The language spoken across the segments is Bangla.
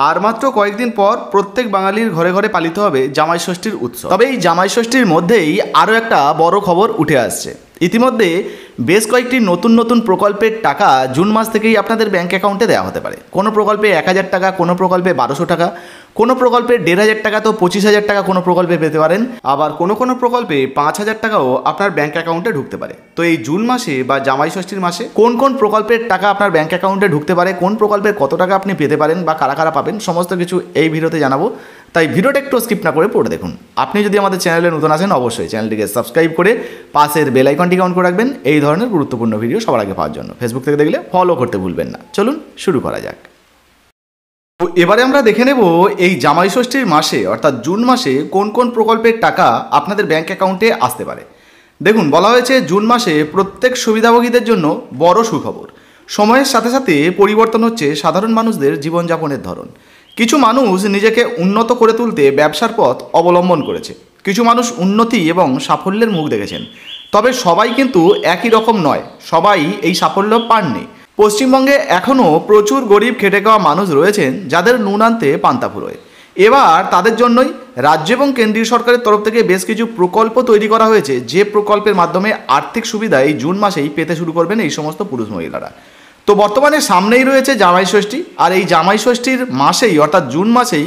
আর মাত্র কয়েকদিন পর প্রত্যেক বাঙালির ঘরে ঘরে পালিত হবে জামাই ষষ্ঠীর উৎসব। তবে এই জামাই ষষ্ঠীর মধ্যেই আরও একটা বড় খবর উঠে আসছে। ইতিমধ্যে বেশ কয়েকটি নতুন নতুন প্রকল্পের টাকা জুন মাস থেকেই আপনাদের ব্যাঙ্ক অ্যাকাউন্টে দেওয়া হতে পারে। কোনো প্রকল্পে 1000 টাকা, কোনো প্রকল্পে 1200 টাকা, কোনো প্রকল্পে 1500 টাকা, তো 25,000 টাকা কোনো প্রকল্পে পেতে পারেন। আবার কোনো কোনো প্রকল্পে 5000 টাকাও আপনার ব্যাঙ্ক অ্যাকাউন্টে ঢুকতে পারে। তো এই জুন মাসে বা জামাই ষষ্ঠীর মাসে কোন কোন প্রকল্পের টাকা আপনার ব্যাঙ্ক অ্যাকাউন্টে ঢুকতে পারে, কোন প্রকল্পের কত টাকা আপনি পেতে পারেন বা কারা কারা পাবেন, সমস্ত কিছু এই ভিডিওতে জানাবো। তাই ভিডিওটা একটু স্কিপ না করে পড়ে দেখুন। আপনি যদি আমাদের চ্যানেলে নতুন আসেন অবশ্যই চ্যানেলটিকে সাবস্ক্রাইব করে পাশের বেল আইকনটিকে অন করে রাখবেন এই ধরনের গুরুত্বপূর্ণ ভিডিও সবার আগে পাওয়ার জন্য। ফেসবুক থেকে দেখলে ফলো করতে ভুলবেন না। চলুন শুরু করা যাক। তো এবারে আমরা দেখে নেব এই জামাই ষষ্ঠীর মাসে অর্থাৎ জুন মাসে কোন কোন প্রকল্পের টাকা আপনাদের ব্যাঙ্ক অ্যাকাউন্টে আসতে পারে। দেখুন, বলা হয়েছে জুন মাসে প্রত্যেক সুবিধাভোগীদের জন্য বড় সুখবর। সময়ের সাথে সাথে পরিবর্তন হচ্ছে সাধারণ মানুষদের জীবনযাপনের ধরন। কিছু মানুষ নিজেকে উন্নত করে তুলতে ব্যবসার পথ অবলম্বন করেছে, কিছু মানুষ উন্নতি এবং সাফল্যের মুখ দেখেছেন। তবে সবাই কিন্তু একই রকম নয়, সবাই এই সাফল্য পাননি। পশ্চিমবঙ্গে এখনও প্রচুর গরিব খেটে খাওয়া মানুষ রয়েছেন যাদের নুন আনতে পান্তা ফুরোয়। এবার তাদের জন্যই রাজ্য এবং কেন্দ্রীয় সরকারের তরফ থেকে বেশ কিছু প্রকল্প তৈরি করা হয়েছে, যে প্রকল্পের মাধ্যমে আর্থিক সুবিধা এই জুন মাসেই পেতে শুরু করবেন এই সমস্ত পুরুষ মহিলারা। তো বর্তমানে সামনেই রয়েছে জামাই ষষ্ঠী, আর এই জামাই ষষ্ঠীর মাসেই অর্থাৎ জুন মাসেই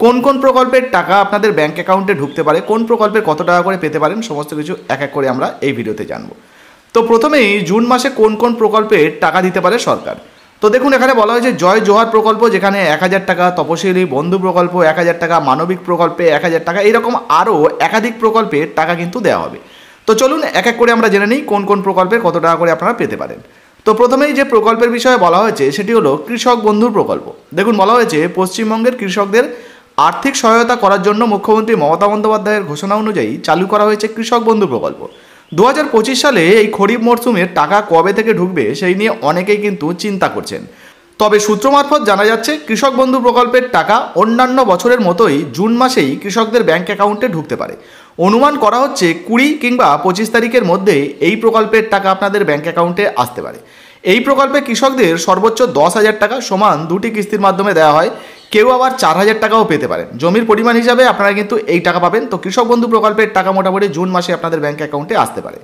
কোন কোন প্রকল্পের টাকা আপনাদের ব্যাঙ্ক অ্যাকাউন্টে ঢুকতে পারে, কোন প্রকল্পের কত টাকা করে পেতে পারেন, সমস্ত কিছু এক এক করে আমরা এই ভিডিওতে জানবো। তো প্রথমেই জুন মাসে কোন কোন প্রকল্পের টাকা দিতে পারে সরকার। তো দেখুন, এখানে বলা হয়েছে জয় জোহার প্রকল্প, যেখানে 1000 টাকা, তপশিলি বন্ধু প্রকল্প 1000 টাকা, মানবিক প্রকল্পে 1000 টাকা, এইরকম আরও একাধিক প্রকল্পের টাকা কিন্তু দেওয়া হবে। তো চলুন এক এক করে আমরা জেনে নিই কোন কোন প্রকল্পের কত টাকা করে আপনারা পেতে পারেন। তো প্রথমেই যে প্রকল্পের বিষয়ে বলা হয়েছে সেটি হলো কৃষক বন্ধুর প্রকল্প। দেখুন, বলা হয়েছে পশ্চিমবঙ্গের কৃষকদের আর্থিক সহায়তা করার জন্য মুখ্যমন্ত্রী মমতা বন্দ্যোপাধ্যায়ের ঘোষণা অনুযায়ী চালু করা হয়েছে কৃষক বন্ধু প্রকল্প। 2025 সালে এই খরিফ মরশুমের টাকা কবে থেকে ঢুকবে সেই নিয়ে অনেকেই কিন্তু চিন্তা করছেন। তবে সূত্র মারফত জানা যাচ্ছে কৃষক বন্ধু প্রকল্পের টাকা অন্যান্য বছরের মতোই জুন মাসেই কৃষকদের ব্যাঙ্ক অ্যাকাউন্টে ঢুকতে পারে। অনুমান করা হচ্ছে 20 কিংবা 25 তারিখের মধ্যে এই প্রকল্পের টাকা আপনাদের ব্যাঙ্ক অ্যাকাউন্টে আসতে পারে। এই প্রকল্পে কৃষকদের সর্বোচ্চ 10,000 টাকা সমান 2টি কিস্তির মাধ্যমে দেওয়া হয়। কেউ আবার 4000 টাকাও পেতে পারেন। জমির পরিমাণ হিসাবে আপনারা কিন্তু এই টাকা পাবেন। তো কৃষক বন্ধু প্রকল্পের টাকা মোটামুটি জুন মাসে আপনাদের ব্যাঙ্ক অ্যাকাউন্টে আসতে পারে।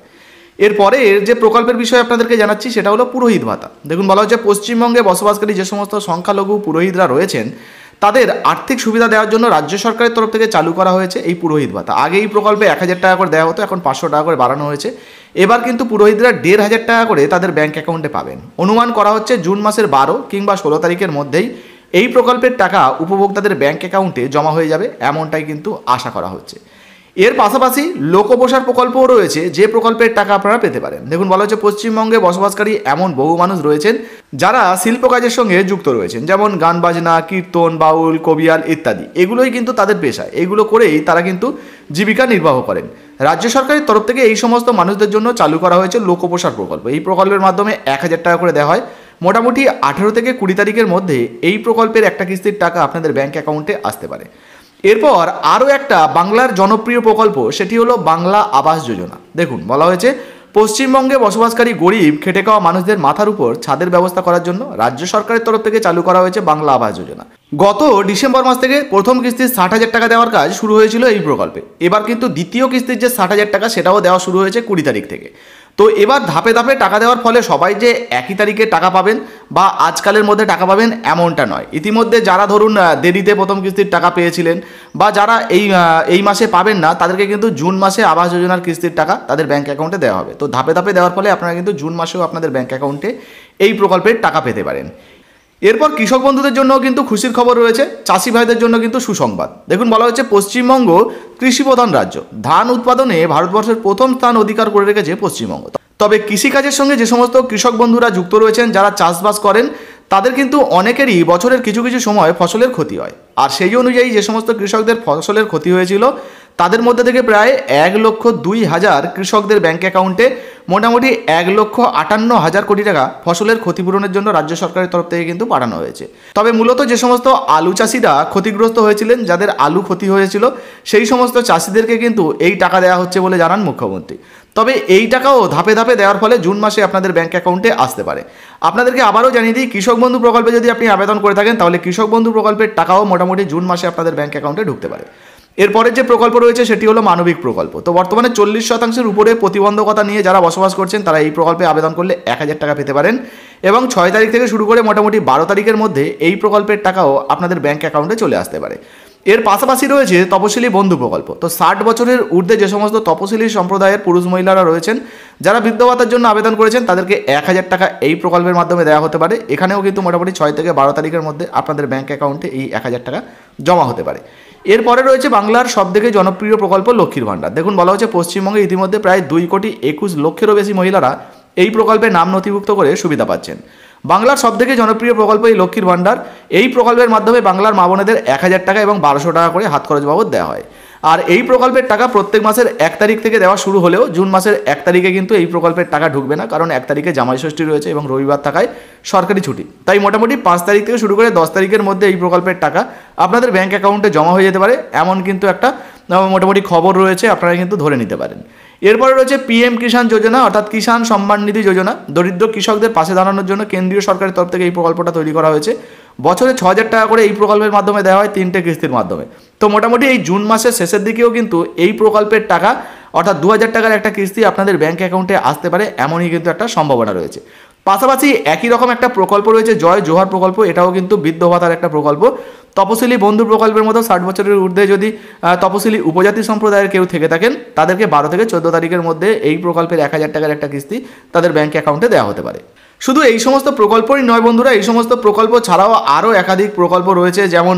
এরপরে যে প্রকল্পের বিষয়ে আপনাদেরকে জানাচ্ছি সেটা হলো পুরোহিত ভাতা। দেখুন, বলা হচ্ছে পশ্চিমবঙ্গে বসবাসকারী যে সমস্ত সংখ্যালঘু পুরোহিতরা রয়েছেন তাদের আর্থিক সুবিধা দেওয়ার জন্য রাজ্য সরকারের তরফ থেকে চালু করা হয়েছে এই পুরোহিত ভাতা। আগে এই প্রকল্পে 1000 টাকা করে দেওয়া হতো, এখন 500 টাকা করে বাড়ানো হয়েছে। এবার কিন্তু পুরোহিতরা 1500 টাকা করে তাদের ব্যাঙ্ক অ্যাকাউন্টে পাবেন। অনুমান করা হচ্ছে জুন মাসের 12 কিংবা 16 তারিখের মধ্যেই এই প্রকল্পের টাকা উপভোক্তাদের ব্যাঙ্ক অ্যাকাউন্টে জমা হয়ে যাবে, এমনটাই কিন্তু আশা করা হচ্ছে। এর পাশাপাশি লোকপ্রসার প্রকল্পও রয়েছে, যে প্রকল্পের টাকা আপনারা পেতে পারেন। দেখুন, বলা হচ্ছে পশ্চিমবঙ্গে বসবাসকারী এমন বহু মানুষ রয়েছেন যারা শিল্প কাজের সঙ্গে যুক্ত রয়েছেন, যেমন গান বাজনা, কীর্তন, বাউল, কবিয়াল ইত্যাদি। এগুলোই কিন্তু তাদের পেশা, এগুলো করেই তারা কিন্তু জীবিকা নির্বাহ করেন। রাজ্য সরকারের তরফ থেকে এই সমস্ত মানুষদের জন্য চালু করা হয়েছে লোকপ্রসার প্রকল্প। এই প্রকল্পের মাধ্যমে 1000 টাকা করে দেওয়া হয়। মোটামুটি 18 থেকে 20 তারিখের মধ্যে এই প্রকল্পের একটা কিস্তির টাকা আপনাদের ব্যাঙ্ক অ্যাকাউন্টে আসতে পারে। এরপর আরও একটা বাংলার জনপ্রিয় প্রকল্প, সেটি হলো বাংলা আবাস যোজনা। দেখুন, বলা হয়েছে পশ্চিমবঙ্গে বসবাসকারী গরিব খেটে খাওয়া মানুষদের মাথার উপর ছাদের ব্যবস্থা করার জন্য রাজ্য সরকারের তরফ থেকে চালু করা হয়েছে বাংলা আবাস যোজনা। গত ডিসেম্বর মাস থেকে প্রথম কিস্তির 60,000 টাকা দেওয়ার কাজ শুরু হয়েছিল এই প্রকল্পে। এবার কিন্তু দ্বিতীয় কিস্তির যে 60,000 টাকা সেটাও দেওয়া শুরু হয়েছে 20 তারিখ থেকে। তো এবার ধাপে ধাপে টাকা দেওয়ার ফলে সবাই যে একই তারিখে টাকা পাবেন বা আজকালের মধ্যে টাকা পাবেন এমনটা নয়। ইতিমধ্যে যারা ধরুন দেরিতে প্রথম কিস্তির টাকা পেয়েছিলেন বা যারা এই মাসে পাবেন না, তাদেরকে কিন্তু জুন মাসে আবাস যোজনার কিস্তির টাকা তাদের ব্যাঙ্ক অ্যাকাউন্টে দেওয়া হবে। তো ধাপে ধাপে দেওয়ার ফলে আপনারা কিন্তু জুন মাসেও আপনাদের ব্যাঙ্ক অ্যাকাউন্টে এই প্রকল্পের টাকা পেতে পারেন। এরপর কৃষক বন্ধুদের জন্য কিন্তু খুশির খবর রয়েছে, চাষি ভাইদের জন্য কিন্তু সুসংবাদ। দেখুন, বলা হচ্ছে পশ্চিমবঙ্গ কৃষিপ্রধান রাজ্য। ধান উৎপাদনে ভারতবর্ষের প্রথম স্থান অধিকার করে রেখেছে পশ্চিমবঙ্গ। তবে কৃষিকাজের সঙ্গে যে সমস্ত কৃষক বন্ধুরা যুক্ত রয়েছেন, যারা চাষবাস করেন, তাদের কিন্তু অনেকেরই বছরের কিছু কিছু সময় ফসলের ক্ষতি হয়। আর সেই অনুযায়ী যে সমস্ত কৃষকদের ফসলের ক্ষতি হয়েছিল তাদের মধ্যে থেকে প্রায় 1,02,000 কৃষকদের ব্যাংক অ্যাকাউন্টে মোটামুটি 1,58,000 কোটি টাকা ফসলের ক্ষতিপূরণের জন্য রাজ্য সরকারের তরফ থেকে কিন্তু পাঠানো হয়েছে। তবে মূলত যে সমস্ত আলু চাষিরা ক্ষতিগ্রস্ত হয়েছিলেন, যাদের আলু ক্ষতি হয়েছিল, সেই সমস্ত চাষিদেরকে কিন্তু এই টাকা দেওয়া হচ্ছে বলে জানান মুখ্যমন্ত্রী। তবে এই টাকাও ধাপে ধাপে দেওয়ার ফলে জুন মাসে আপনাদের ব্যাংক অ্যাকাউন্টে আসতে পারে। আপনাদেরকে আবারও জানিয়ে দিই, কৃষক বন্ধু প্রকল্পে যদি আপনি আবেদন করে থাকেন তাহলে কৃষক বন্ধু প্রকল্পের টাকাও মোটামুটি জুন মাসে আপনাদের ব্যাংক অ্যাকাউন্টে ঢুকতে পারে। এরপরের যে প্রকল্প রয়েছে সেটি হলো মানবিক প্রকল্প। তো বর্তমানে 40% উপরে প্রতিবন্ধকতা নিয়ে যারা বসবাস করছেন তারা এই প্রকল্পে আবেদন করলে 1,000 টাকা পেতে পারেন এবং 6 তারিখ থেকে শুরু করে মোটামুটি 12 তারিখের মধ্যে এই প্রকল্পের টাকাও আপনাদের ব্যাংক অ্যাকাউন্টে চলে আসতে পারে। এর পাশাপাশি রয়েছে তপশিলি বন্ধু প্রকল্প। তো 60 বছরের ঊর্ধ্বে যে সমস্ত তপশিলি সম্প্রদায়ের পুরুষ মহিলারা রয়েছেন যারা বৃদ্ধ ভাতার জন্য আবেদন করেছেন তাদেরকে 1,000 টাকা এই প্রকল্পের মাধ্যমে দেওয়া হতে পারে। এখানেও কিন্তু মোটামুটি 6 থেকে 12 তারিখের মধ্যে আপনাদের ব্যাংক অ্যাকাউন্টে এই 1,000 টাকা জমা হতে পারে। এরপরে রয়েছে বাংলার সবথেকে জনপ্রিয় প্রকল্প লক্ষ্মীর ভাণ্ডার। দেখুন, বলা হচ্ছে পশ্চিমবঙ্গে ইতিমধ্যে প্রায় 2,21,00,000-এরও বেশি মহিলারা এই প্রকল্পে নাম নথিভুক্ত করে সুবিধা পাচ্ছেন। বাংলার সবথেকে জনপ্রিয় প্রকল্প এই লক্ষ্মীর ভাণ্ডার। এই প্রকল্পের মাধ্যমে বাংলার মা বোনেদের 1,000 টাকা এবং 1,200 টাকা করে হাত খরচ বাবদ দেওয়া হয়। আর এই প্রকল্পের টাকা প্রত্যেক মাসের 1 তারিখ থেকে দেওয়া শুরু হলেও জুন মাসের 1 তারিখে কিন্তু এই প্রকল্পের টাকা ঢুকবে না, কারণ 1 তারিখে জামাই ষষ্ঠী রয়েছে এবং রবিবার থাকায় সরকারি ছুটি। তাই মোটামুটি 5 তারিখ থেকে শুরু করে 10 তারিখের মধ্যে এই প্রকল্পের টাকা আপনাদের ব্যাংক অ্যাকাউন্টে জমা হয়ে যেতে পারে, এমন কিন্তু একটা মোটামুটি খবর রয়েছে, আপনারা কিন্তু ধরে নিতে পারেন। এরপরে রয়েছে পিএম কিষাণ যোজনা, অর্থাৎ কিষাণ সম্মান নিধি যোজনা। দরিদ্র কৃষকদের পাশে দাঁড়ানোর জন্য কেন্দ্রীয় সরকারের তরফ থেকে এই প্রকল্পটা তৈরি করা হয়েছে। বছরে 6,000 টাকা করে এই প্রকল্পের মাধ্যমে দেওয়া হয় 3টে কিস্তির মাধ্যমে। তো মোটামুটি এই জুন মাসের শেষের দিকেও কিন্তু এই প্রকল্পের টাকা অর্থাৎ 2,000 টাকার একটা কিস্তি আপনাদের ব্যাংক অ্যাকাউন্টে আসতে পারে, এমনই কিন্তু একটা সম্ভাবনা রয়েছে। পাশাপাশি একই রকম একটা প্রকল্প রয়েছে জয় জোহার প্রকল্প। এটাও কিন্তু বৃদ্ধ ভাতার একটা প্রকল্প। তপশিলি বন্ধু প্রকল্পের মতো 60 বছরের ঊর্ধ্বে যদি তপশিলি উপজাতি সম্প্রদায়ের কেউ থেকে থাকেন তাদেরকে 12 থেকে 14 তারিখের মধ্যে এই প্রকল্পের 1,000 টাকার একটা কিস্তি তাদের ব্যাংক অ্যাকাউন্টে দেওয়া হতে পারে। শুধু এই সমস্ত প্রকল্পই নয় বন্ধুরা, এই সমস্ত প্রকল্প ছাড়াও আরও একাধিক প্রকল্প রয়েছে। যেমন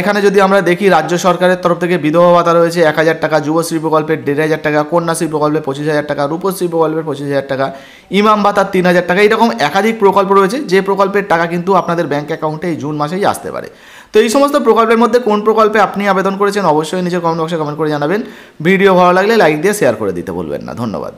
এখানে যদি আমরা দেখি, রাজ্য সরকারের তরফ থেকে বিধবা ভাতা রয়েছে 1,000 টাকা, যুবশ্রী প্রকল্পের 1,500 টাকা, কন্যাশ্রী প্রকল্পে 25,000 টাকা, রূপশ্রী প্রকল্পের 25,000 টাকা, ইমাম ভাতার 3,000 টাকা। এরকম একাধিক প্রকল্প রয়েছে যে প্রকল্পের টাকা কিন্তু আপনাদের ব্যাংক অ্যাকাউন্টে এই জুন মাসেই আসতে পারে। তো এই সমস্ত প্রকল্পের মধ্যে কোন প্রকল্পে আপনি আবেদন করেছেন অবশ্যই নিচে কমেন্ট বক্সে কমেন্ট করে জানাবেন। ভিডিও ভালো লাগলে লাইক দিয়ে শেয়ার করে দিতে ভুলবেন না। ধন্যবাদ।